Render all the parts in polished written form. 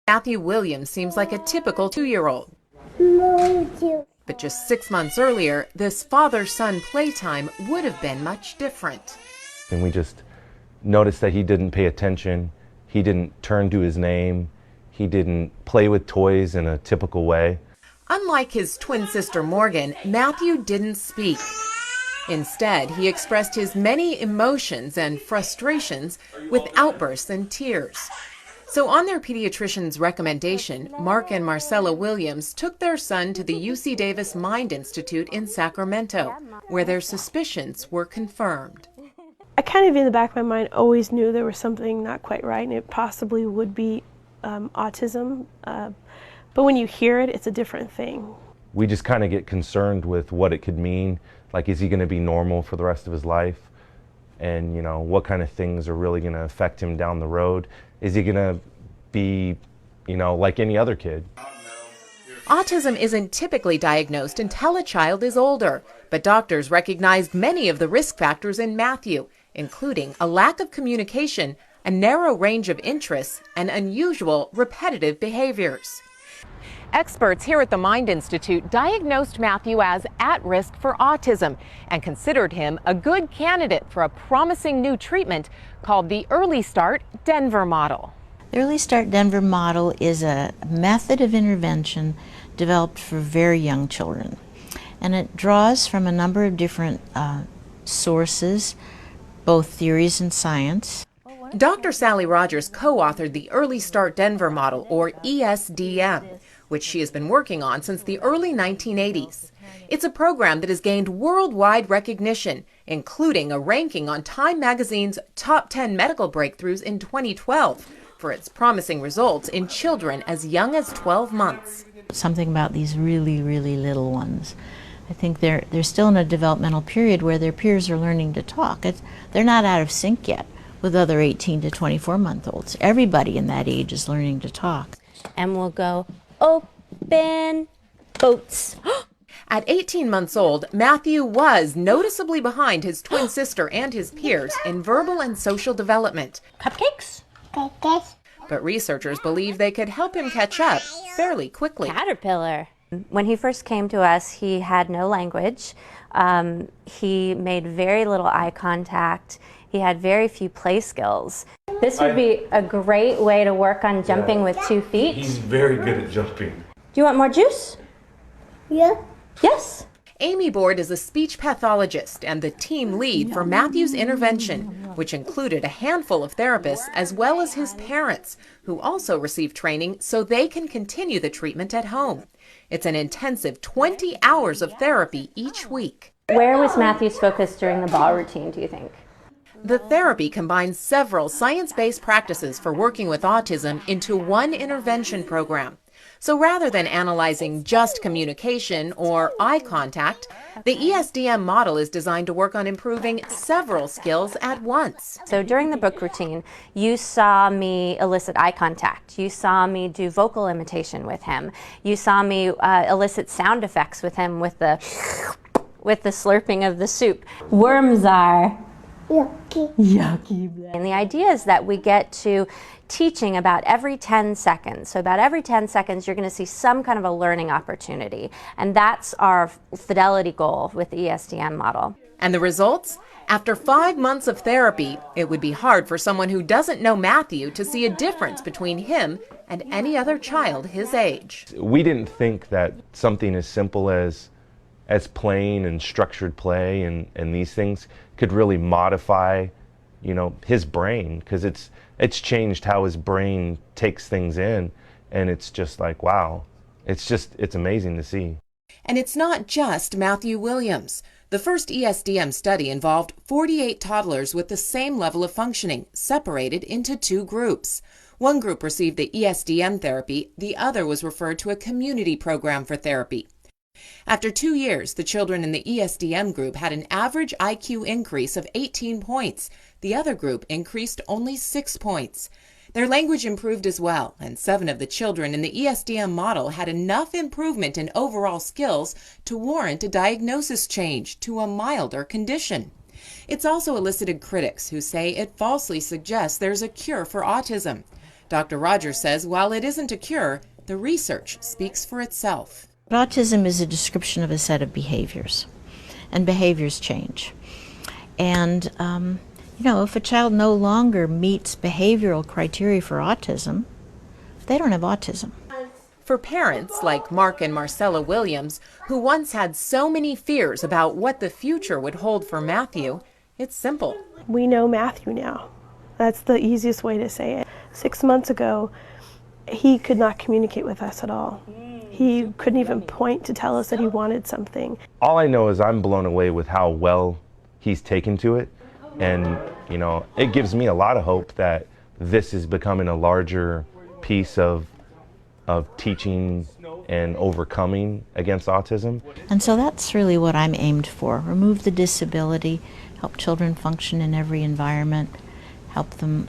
Matthew Williams seems like a typical 2-year-old. But just 6 months earlier, this father-son playtime would have been much different. And we just noticed that he didn't pay attention, he didn't turn to his name, he didn't play with toys in a typical way. Unlike his twin sister Morgan, Matthew didn't speak. Instead, he expressed his many emotions and frustrations with outbursts and tears. So on their pediatrician's recommendation, Mark and Marcella Williams took their son to the UC Davis Mind Institute in Sacramento, where their suspicions were confirmed. I kind of in the back of my mind always knew there was something not quite right, and it possibly would be autism. But when you hear it, it's a different thing. We just kind of get concerned with what it could mean. Like, is he going to be normal for the rest of his life? And, you know, what kind of things are really going to affect him down the road? Is he going to be, you know, like any other kid? Autism isn't typically diagnosed until a child is older, but doctors recognized many of the risk factors in Matthew, including a lack of communication, a narrow range of interests, and unusual repetitive behaviors. Experts here at the Mind Institute diagnosed Matthew as at risk for autism and considered him a good candidate for a promising new treatment called the Early Start Denver model. The Early Start Denver model is a method of intervention developed for very young children, and it draws from a number of different sources, both theories and science. Dr. Sally Rogers co-authored the Early Start Denver model, or ESDM, which she has been working on since the early 1980s. It's a program that has gained worldwide recognition, including a ranking on Time magazine's top 10 medical breakthroughs in 2012 for its promising results in children as young as 12 months. Something about these really, really little ones. I think they're still in a developmental period where their peers are learning to talk. They're not out of sync yet with other 18 to 24-month-olds. Everybody in that age is learning to talk. And we'll go, open boats. At 18 months old, Matthew was noticeably behind his twin sister and his peers in verbal and social development. Cupcakes? But researchers believe they could help him catch up fairly quickly. Caterpillar. When he first came to us, he had no language. He made very little eye contact. He had very few play skills. This would be a great way to work on jumping with 2 feet. He's very good at jumping. Do you want more juice? Yeah. Yes. Amy Board is a speech pathologist and the team lead for Matthew's intervention, which included a handful of therapists as well as his parents, who also received training so they can continue the treatment at home. It's an intensive 20 hours of therapy each week. Where was Matthew's focus during the ball routine, do you think? The therapy combines several science-based practices for working with autism into one intervention program. So rather than analyzing just communication or eye contact, the ESDM model is designed to work on improving several skills at once. So during the book routine, you saw me elicit eye contact. You saw me do vocal imitation with him. You saw me elicit sound effects with him with the slurping of the soup. Worms are yucky. Yucky. And the idea is that we get to teaching about every 10 seconds. So about every 10 seconds, you're going to see some kind of a learning opportunity. And that's our fidelity goal with the ESDM model. And the results? After 5 months of therapy, it would be hard for someone who doesn't know Matthew to see a difference between him and any other child his age. We didn't think that something as simple as playing and structured play and these things could really modify, you know, his brain, because it's changed how his brain takes things in, and it's just like, wow, it's amazing to see. And it's not just Matthew Williams. The first ESDM study involved 48 toddlers with the same level of functioning, separated into 2 groups. One group received the ESDM therapy, the other was referred to a community program for therapy. After 2 years, the children in the ESDM group had an average IQ increase of 18 points. The other group increased only 6 points. Their language improved as well, and 7 of the children in the ESDM model had enough improvement in overall skills to warrant a diagnosis change to a milder condition. It's also elicited critics who say it falsely suggests there's a cure for autism. Dr. Rogers says while it isn't a cure, the research speaks for itself. Autism is a description of a set of behaviors, and behaviors change. And, if a child no longer meets behavioral criteria for autism, they don't have autism. For parents like Mark and Marcella Williams, who once had so many fears about what the future would hold for Matthew, it's simple. We know Matthew now. That's the easiest way to say it. 6 months ago, he could not communicate with us at all. He couldn't even point to tell us that he wanted something. All I know is I'm blown away with how well he's taken to it. And, it gives me a lot of hope that this is becoming a larger piece of teaching and overcoming against autism. And so that's really what I'm aimed for. Remove the disability, help children function in every environment, help them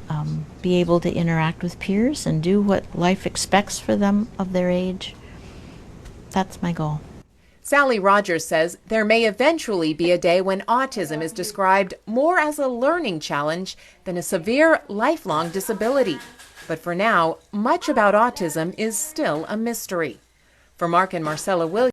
be able to interact with peers and do what life expects for them of their age. That's my goal. Sally Rogers says there may eventually be a day when autism is described more as a learning challenge than a severe, lifelong disability. But for now, much about autism is still a mystery. For Mark and Marcella Williams,